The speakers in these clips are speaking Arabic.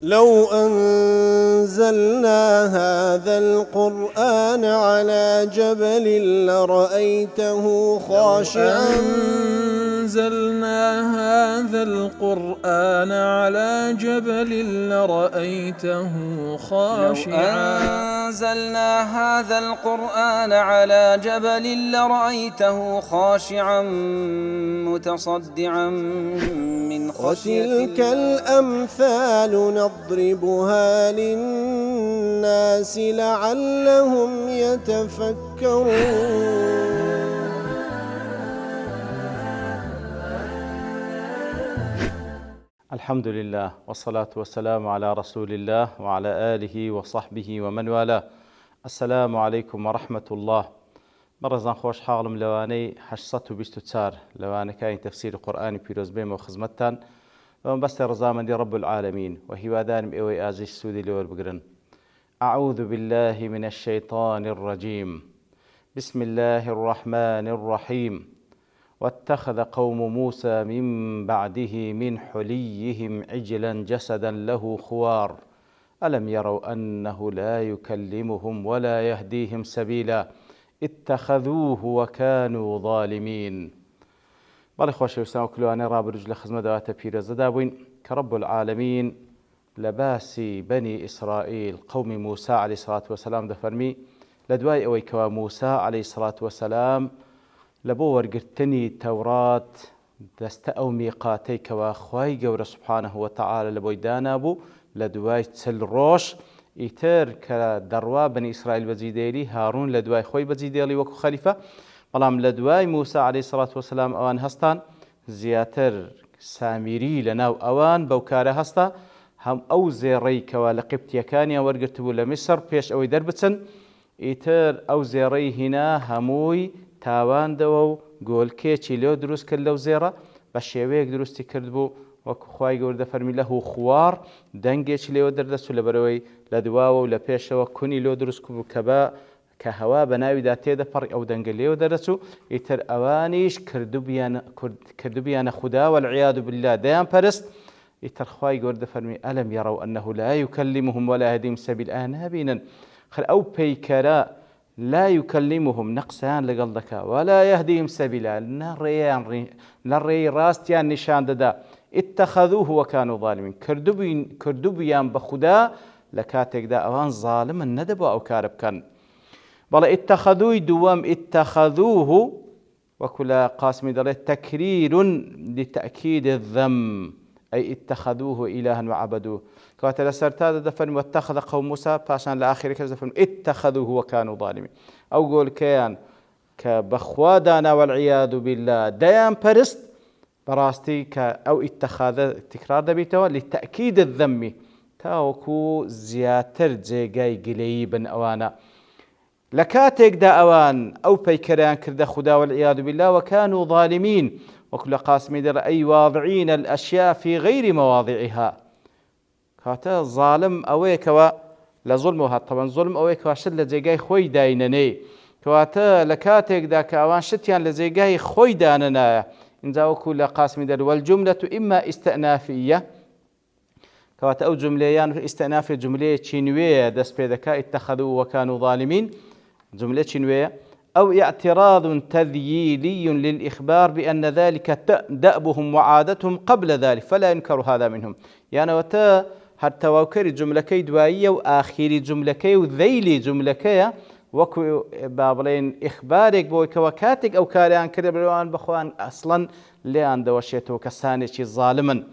لو أنزلنا هذا القرآن على جبل لرأيته خاشعا أنزلنا هذا القرآن على جبل لرأيته خاشعا أنزلنا هذا القرآن على جبل لرأيته خاشعا متصدعا من خشية وتلك الأمثال نضربها للناس لعلهم يتفكرون. الحمد لله والصلاة والسلام على رسول الله وعلى آله وصحبه ومن والاه. السلام عليكم ورحمة الله. برزان خوش حاڵم لەوانەی 824 لەوانەکانی تەفسیر قورئانی پیرۆز بێمە و خزمەتتان بەم بەستە ڕزامەندی رب العالمين وهیوادارم ئێوەی ئازیز سوودی لێوەربگرن. أعوذ بالله من الشيطان الرجيم. بسم الله الرحمن الرحيم. واتخذ قوم موسى من بعده من حليهم عجلا جسدا له خوار ألم يروا أنه لا يكلمهم ولا يهديهم سبيلا اتخذوه وكانوا ظالمين. بەڵێ خۆشەویستان و کلوانەی ڕابردووش لە خزمەت دەواتە پیرۆزەدا بووین کە رب العالمین لە باسی بەنی ئیسرائیل قەومی موسى عليه الصلاة والسلام دەفەرمی لە دوای ئەوەی کەوا موسى عليه الصلاة والسلام لە بۆ وەرگرتنی تەورات دەستە ئەو میقاتەی کەوا خوای گەورە سبحانه وتعالى لە بۆی دانابوو لە دوای 40 ڕۆژ ئیتر کە دەڕوا بەنی ئیسرائیل بەجیدێری هاڕون لە دوای خۆی بەجیدێڵی وەکو خەلیفە، بەڵام لە دوای موسى عليه الصلاة والسلام ئەوان هەستان زیاتر سامیری لە ناو ئەوان بەو کارە هەستا هەم ئەو زێڕەی کەوا لە قبتیەکانیان وەرگرتبوو لە میسر پێش ئەوەی دەربچن ئیتر ئەو زێڕەی هینا هەمووی تاواندەوە و گۆلکێکی لێو دروست کرد لەو زێڕە بە شێوەیەک دروستی کرد بوو وەکو خوای گەورە دەفەرمی لەه خوار دەنگێکی لێوە دەردەچوو لەبەرەوەی لە دواوە و لە پێشەوە کونی لێو دروست بوو کە هەوا بە ناویدا تێدەپەڕی ئەو دەنگە لێوە دەردەچوو ئیتر ئەوانیش کردوبیانە خودا والعیاذ بالله دەیان پەرست. ئیتر خوای گەورە دەفەرمی ئەلەم یەڕەو ئەنەه لا یکەلیمهم ولا یهدیهم سەبیلا ئایا نابینن خەر ئەو پەیکەرە لا يكلمهم نقصان لەگەڵ دەکا ولا يهديهم سبيلا نەڕێی ڕاستیان نیشان دەدا اتخذوه وكانوا ظالمين کردوبیان بە خودا لە کاتێکدا ئەوان ظالمن نەدەبوو ئەو کارە بکەن. بەڵێ اتخذوی دووەم اتخذوه وەکو لە قاسمی دەڵێت تەکریر لتأكيد الذم أي اتخذوه إلها وعبدوه كواتە لە سەرتادا دەفەرمی واتخذ قوم موسى پاشان لە ئاخرەکەش دەفەرمی اتخذوه وكانوا ظالمين. ئەو گۆلکەیان کە بەخوا دانا والعیاذ بالله دەیان پەرست بەڕاستی کە ئەو اتخاذە تکرار دەبێتەوە لتأكيد الذم تاوەکو زیاتر جێگای گلەیی بن ئەوانە لە کاتێکدا ئەوان ئەو پەیکەریان کردە خدا والعیاذ بالله وكانوا ظالمين وەکو لە قاسمی دەڵێ ئەی واضعين الأشياء في غير مواضعها. کاتە ظالم ئەوەیەکەوە لە زوڵم و هەتەوەن زوڵم ئەوەیەکەوە شت لە جێگای خۆی داینەنێ کەواتە لە کاتێکدا کە ئەوان شتیان لە جێگای خۆی دانەنایە اینجا وەکو لە قاسمی دەڵێ والجملة إما استئنافية کەواتە ئەو جملەیان ئیستئنافی جملەیەکی نوێیە دەست پێ دەکا اتخذوا وكانوا ظالمين جملەیەکی نوێیە أو اعتراض تذييلي للإخبار بأن ذلك دأبهم وعادتهم قبل ذلك فلا ينكر هذا منهم. يعني وتا حتى وكري جملكي دوائية وآخري جملكي وذيلي جملكي وكو بابلين إخبارك بوك وكاتك أو كاريان كربلوان بخوان أصلا لأن دوشيته كسانيشي ظالما.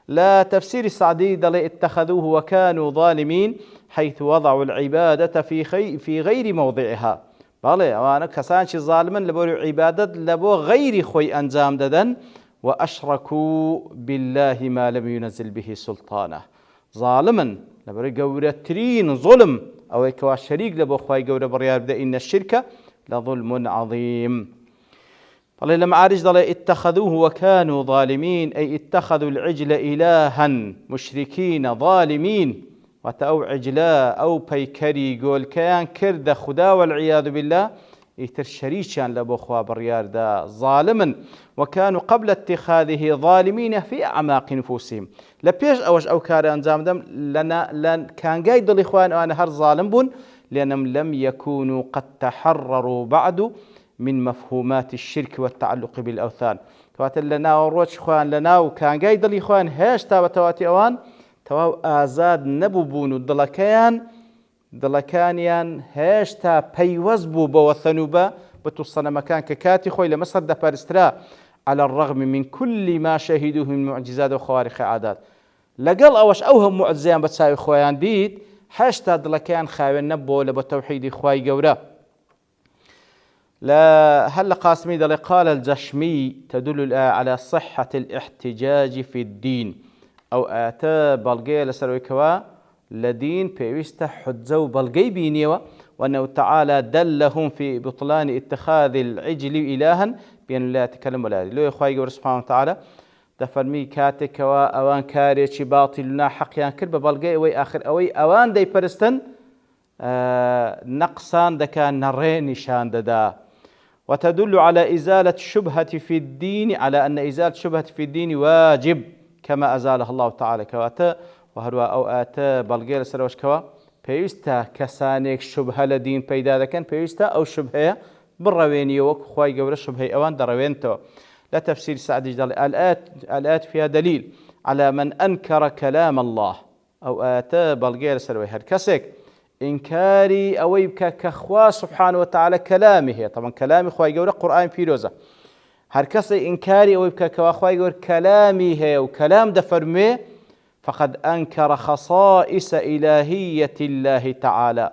لا تفسير السعدي دلي اتخذوه وكانوا ظالمين حيث وضعوا العبادة في غير موضعها. بەڵێ ئەوانە کەسانشی ظالمن لە بۆ عیبادەت لە بۆ غەیری خۆی ئەنجام دەدەن وأشركوا بالله ما لم ينزل به سلطانه. ظالمن لەبەرەوەی گەورەترین ظلم ئەوەی کەوا شەریک لە بۆ خوای گەورە بڕیار بدە ئین الشرك لظلم عظيم. بەڵێ لە معارج دەڵێ اتخذوه وكانوا ظالمين أي اتخذوا العجل إلها مشركين ظالمين. واتە ئەو عجلا ئەو پەیکەری گۆلکەیان کردە خودا والعیاذ بالله ئیتر شەریکیان لە بۆ خوا بڕیاردا ظالما وكانوا قبل اتخاذه ظالمين في أعماق نفوسهم لە پێش ئەوەش ئەو کارە ئەنجام دەم لە کانگای دڵی خۆیان ئەوانە هەر ظالم بوون لأنهم لم يكونوا قد تحرروا بعد من مفهومات الشرك والتعلق بالأوثان كواتە لە ناو ڕۆژ خۆیان لە ناو کانگای دڵی خۆیان هێشتا بە تەواتی ئەوان تەواو ئازاد نەبوو بوون و دڵەکانیان هێشتا پەیوەست بوو بە وەثن و بە بتوسەنەمەکان کە کاتی خۆی لە مەسەر دەپەرسترا على الرغم من كل ما شهدوه من معجزات وخوارق عادات لەگەڵ ئەوەش ئەو هەموو معجزەیان بە چاوی خۆیان دیت هێشتا دڵەکەیان خاوێن نەبووە لە بە تەوحیدی خوای گەورە هل قاسمي دلي قال الجشمي تدل الآية على صحة الاحتجاج في الدين أو آتا بلغي لسرويكوا لدين بيوست حجو بلغي بينيوا وأنه تعالى دلهم في بطلان اتخاذ العجل إلها بأن لا يتكلم ولا لو يخواي قول سبحانه وتعالى دفرمي كاتكوا أوان كاريتش باطلنا حقيان كرب بلغي أوي آخر أوي أوان دي برستن نقصان دكان نرين نشان ددا وتدل على إزالة الشبهة في الدين على أن إزالة الشبهة في الدين واجب كما أزالها الله تعالى كواتا وهروا أو آتا بلغير سروش كوا بيستا كسانيك شبهة لدين بيدا ذكن بيستا أو شبهة بالرويني وك خواي قورة شبهة أوان دروينتو لا تفسير سعد جدال الآيات فيها دليل على من أنكر كلام الله أو آتا بلغير سروي هركسك إنكاري أويبك كخوا سبحانه وتعالى كلامه طبعا كلامي خواي قورة قرآن فيروزة هركسي إنكاري أويبك كخواي قورة كلامه وكلام دفرمه فقد أنكر خصائص إلهية الله تعالى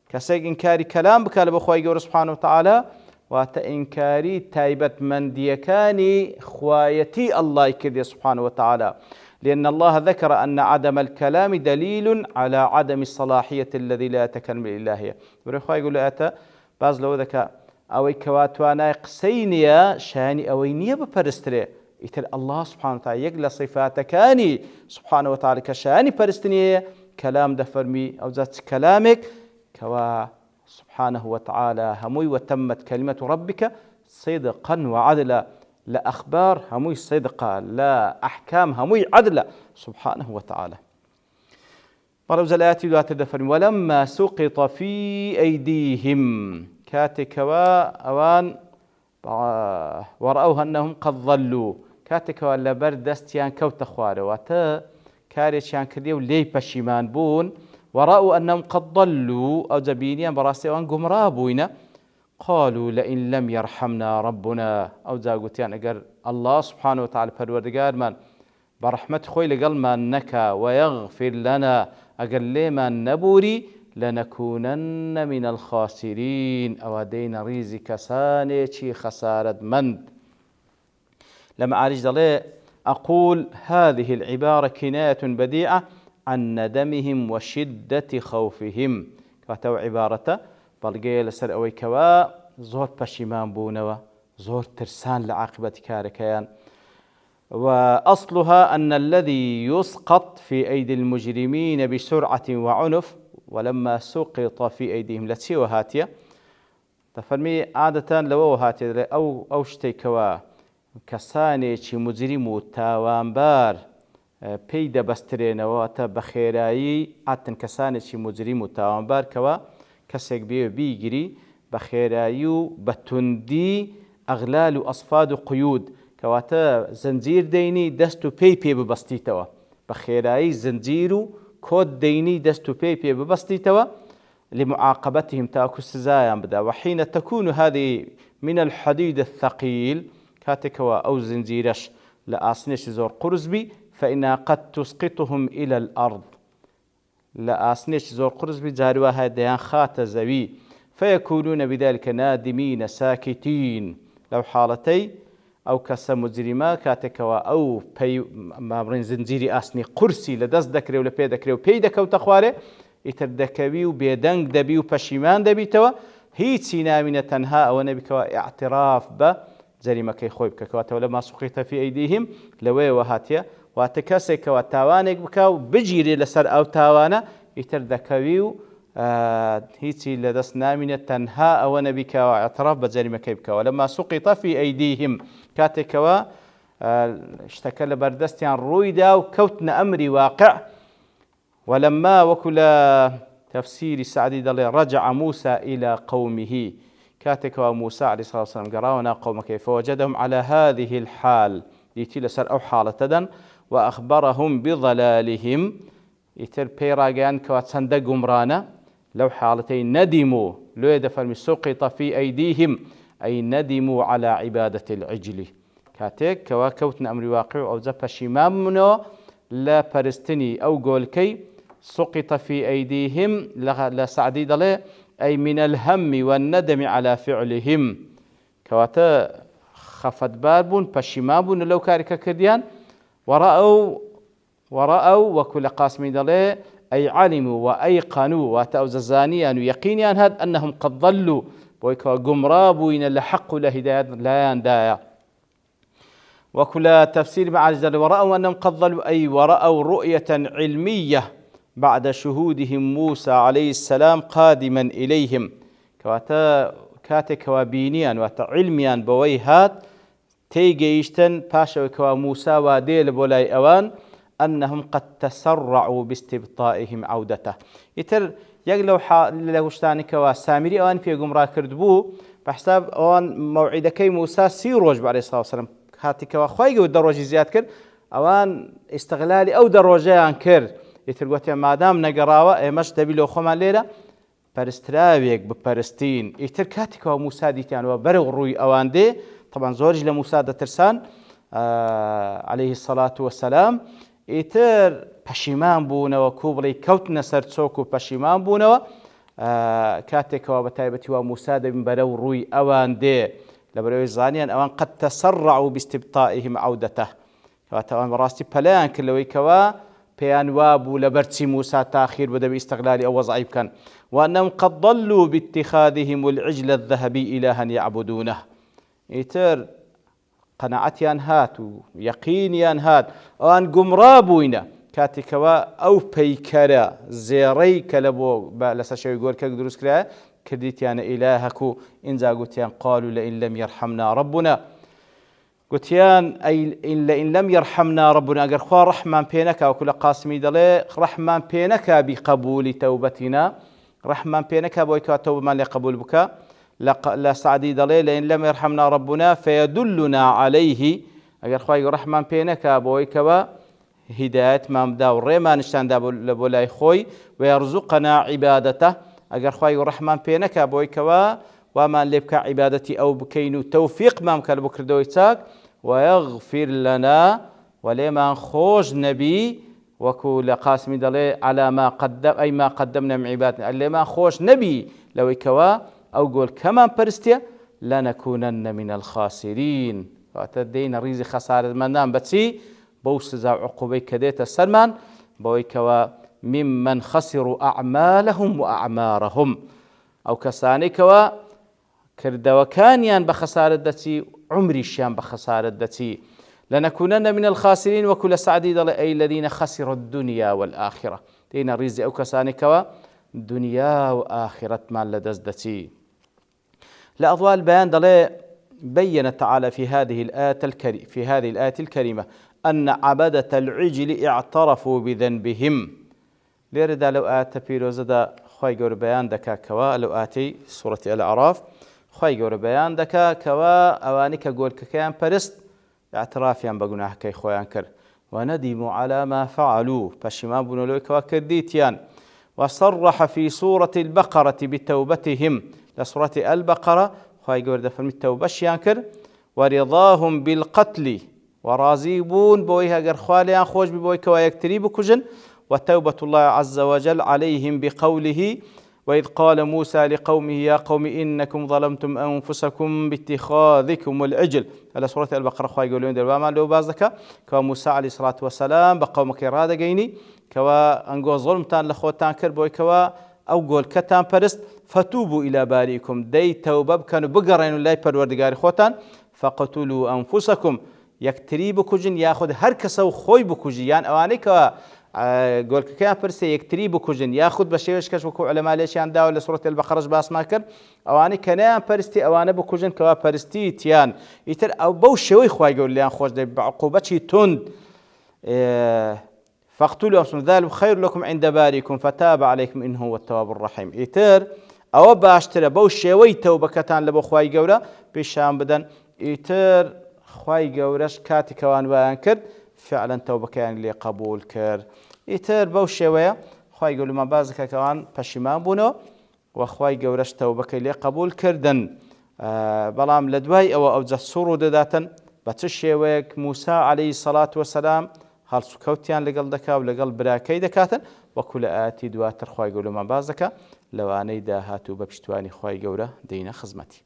كسيك إنكاري كلام بكالب خواي قورة سبحانه وتعالى واتا إنكاري تايبة من ديكاني خوايتي الله كذي سبحانه وتعالى لأن الله ذكر أن عدم الكلام دليل على عدم الصلاحية الذي لا يتكلم الإلهية ورخوا يقول أتا باز لو ذكا أوي كواتوانا قسينيا شاني أوينيا ببرستري إتر الله سبحانه وتعالى يقل صفاتكاني سبحانه وتعالى كشاني برستنيا كلام دفرمي أو ذات كلامك كوا سبحانه وتعالى هموي وتمت كلمة ربك صدقا وعدلا لا أخبار هموي صدقة لا أحكام هموي عدلة سبحانه وتعالى مرة الآيات لا تدفن ولما سقط في أيديهم كاتكوا أوان ورأوها أنهم قد ضلوا كاتكوا لبردستيان كوت خواره واتا كاريشان كريو لي بشيمان بون ورأوا أنهم قد ضلوا أو زبينيان براسيوان قمرابوين قالوا لئن لم يرحمنا ربنا أو زاقوتيان أقر الله سبحانه وتعالى پروردگار من برحمة خوي لقل ما نكا ويغفر لنا أقر لما نبوري لنكونن من الخاسرين أو دين ريزي كساني چي خسارة مند لما عالج دلي أقول هذه العبارة كناية بديعة عن ندمهم وشدة خوفهم كاتو عبارة بلغي لسر أوي كوا زور بشيمان بونوا زور ترسان لعاقبة كاركيان وأصلها أن الذي يسقط في أيدي المجرمين بسرعة وعنف ولما سقط في أيديهم لتسي وهاتيا تفرمي عادة لو هاتيا أو شتي كوا كساني چي مجرم تاوانبار پيدا بسترينوا تا بخيرایی عادة كساني چي مجرم تاوانبار كوا كسك بيجري بخيرايو بتندي أغلال أصفاد قيود كواتا زنجير ديني دستو بي ببسطيتوا بخيراي زنجيرو كود ديني دستو بي ببسطيتوا لمعاقبتهم تاكو السزايا بدا وحين تكون هذه من الحديد الثقيل كاتكوا أو زنجيرش لآسنش زور قرزبي فإنها قد تسقطهم إلى الأرض لا أسنيش زور قرز بجاروا ديان خات زوي فيكونون بذلك نادمين ساكتين لو حالتي أو كسا مجرما كاتكوا أو مابرين زنجيري أسني قرسي لدست دكري ولا بي دكري وبي دكو تخواري يتردكوي وبيدنك دبي وبشيمان دبي توا هي تسينامين تنها أو نبكوا اعتراف بجريمة كي خوي بكوا ولما سقط في أيديهم لوي وهاتيا واتكاسك وتاوانك بكاو بجيري لسر أو تاوانا يتردكوي هیچی لەدەست نامینێت تەنها ئەوە نەبیکەوە اعتراف بە جەریمەکەی بکەوە لەما سوقیط فی ئەیدیهم کاتێکەوە شتەکە لە بەردەستیان ڕوویدا و کەوتنە ئەمری واقع ولما وەکو لە تەفسیری سعدی دەڵێ ڕەجع موسى إلى قومه كاتك موسى عليه الصلاة والسلام قراونا قومك فوجدهم على هذه الحال يتي لسر أو حالة تدن وأخبرهم بضلالهم يتر بيراغان كواتسند قمرانا لو حالتين ندموا لو يدفع سقط في أيديهم أي ندموا على عبادة العجل كاتك كواكوتنا أمر واقع أو زفا شمامنا لا برستني أو قولكي سقط في أيديهم لسعدي دلي أي من الهم والندم على فعلهم كواتا خفت باربون بشمابون لو كارك كرديان ورأوا وكل قاسم دلي أي علموا وأيقنوا واتأوز الزانيا ويقينيا هاد أنهم قد ضلوا ويكوا قمرابوين لحق لهداية لا يندايا وكل تفسير مع الجل ورأوا أنهم قد ضلوا أي ورأوا رؤية علمية بعد شهودهم موسى عليه السلام قادما إليهم كواتا كاتك وبينيان وتعلميان بويهات تيجيشتن باشا وكوا موسى وديل بولاي أوان أنهم قد تسرعوا باستبطائهم عودته يتر يقلو لوشتانك وسامري أوان في قمرا كردبو بحساب أوان موعدكي موسى سيروج عليه الصلاة والسلام هاتك وخوايق ودروجي زياد كر أوان استغلالي أو دروجيان كر يترقوتي مادام نقراوة ايماش دبيلو خومان ليلة پرستراويك بپرستين يتر كاتك وموسى ديتان وبرغ روي أوان دي طبعا زورج لموسى دا ترسان عليه الصلاة والسلام يتر پشيمان بونوا كوبري كوتنا سرتسوكو پشيمان بونوا كاتك وبتايبتي وموسى دا برغ روي أوان دي لبروي زانيان أوان قد تسرعوا باستبطائهم عودته كواتوان براستي بلان كلوي كوا بيان وابو لبرتي موسى تاخير بدا باستغلال أو وضعيب كان وأنهم قد ضلوا باتخاذهم العجل الذهبي إلها يعبدونه يتر قناعتيان هات ويقينيان هات وأن قمرابوين كاتكوا أو بيكرا زيري كلبو لسا يقول كاك دروس كرا كديتيان إلهكو إنزا قلتيان قالوا لئن لم يرحمنا ربنا قلتيان أي إن لم يرحمنا ربنا أجر خوا رحمن بينك وكل قاسمي دلي رحمن بينك بقبول توبتنا رحمن بينك بويك توبة ما لقبول بك لا سعدي دلي لئن لم يرحمنا ربنا فيدلنا عليه أجر خوا رحمن بينك بويك هداية ما مدا وريما نشتان دابو لبولاي خوي ويرزقنا عبادته أجر خوا رحمن بينك بويك وما لبك عبادتي أو بكين توفيق ما مكان بكر دويتاك ويغفر لنا ولما خوج نبي وكل قاسم دلي على ما قدم أي ما قدمنا من عبادنا اللي ما خوج نبي لو كوا أو قول كمان برستيا لنكونن من الخاسرين وتدين ريزي خسارة منام بتسي بوسزا عقوبي كديت السلمان بوي كوا ممن خسروا أعمالهم وأعمارهم أو كساني كوا كردوكانيان بخسارة دتي عمري الشام بخسارة دتي لنكونن من الخاسرين وكل سعدي أي الذين خسروا الدنيا والآخرة دين ريزي أو كساني كوا دنيا وآخرة ما لدزدتي لأضوال بيان دلي بين تعالى في هذه الآية الكريمة أن عبدة العجل اعترفوا بذنبهم ليرد لو آت بيروزدا خوي قور بيان دكا كوا لو آتي سورة الأعراف خوي قور بيان دكا كوا أوانيك قول كيان برست اعترافيان بقناح كي خويان كر وندموا على ما فعلوا فشما بنولوي كوا كرديتيان وصرح في سورة البقرة بتوبتهم لسورة البقرة خوي قور دفن التوبة شيانكر ورضاهم بالقتل ورازيبون بويها قر خواليان خوش ببوي كوا يكتريب كجن وتوبة الله عز وجل عليهم بقوله وإذ قال موسى لقومه يا قوم إنكم ظلمتم أنفسكم باتخاذكم العجل على سورة البقرة خواهي يقولون دلواما لو بازدك كوا موسى عليه الصلاة والسلام بقومك إرادة جيني كوا أنقو ظلمتان لخوتان كربوي كوا أو قول كتان برست فتوبوا إلى بارئكم دي توبة كانوا بقرين الله پروردگار خوتان فقتلوا أنفسكم يكتري بكجن ياخذ هركسو خوي بكجيان أواني كوا گۆلکەکەیان پرسێ یەکتری بکوژن یاخود بە شێوەیەش کەش وەکو عولەما لێشیان داوە لە سوورەتی البەقەرەش باسمان کرد ئەوانەی کە نەیان پەرستی ئەوانە بکوژن کەوا پەرستی تیان ئیتر ئەو بەو شێوەی خوای گەورە لیان خۆش دەبێت بە عقوبەتی تند فاقتلوا أنفسكم ذلك خير لكم عند بارئكم فتاب عليكم إنه هو التواب الرحيم ئیتر ئەوە باشترە بەو شێوەی تەوبەکەتان لە بۆ خوای گەورە پیشان بدەن ئیتر خوای گەورەش کاتێکەوان وایان کرد فعلا تەوبەکەیان لێ قبول کرد ئیتر بەو شێوەیە خوای گەورەمان باز دەکات کەوان پەشیمان بوونەوە و خوای گەورەش تەوبەکەی لێ قبول کردن بەڵام لە دوای ئەوە ئەوجە سوڕ و دەداتن بە چ شێوەیەک موسا عەلەیهی سەڵات وەسەلام هەڵسوکەوتیان لەگەڵ دەکا و لەگەڵ براکەی دەکاتن وەکو لە ئاەتی دواتر خوای گەورەمان باز دەکات لەوانەی داهاتوو بە پشتیوانی خوای گەورە دەینە خزمەتی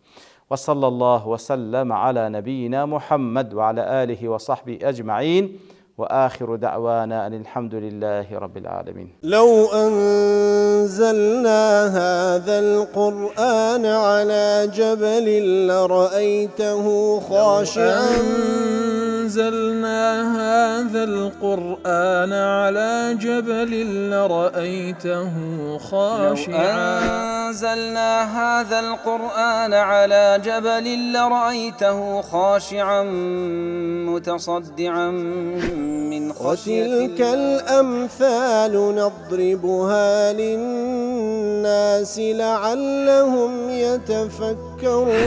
وصلى الله وسلم على نبينا محمد وعلى آله وصحبه أجمعين وآخر دعوانا أن الحمد لله رب العالمين. لو أنزلنا هذا القرآن على جبل لرأيته خاشعا أنزلنا هذا القرآن على جبل لرأيته خاشعا أنزلنا هذا القرآن على جبل لرأيته خاشعا متصدعا من خشية وتلك الأمثال نضربها للناس لعلهم يتفكرون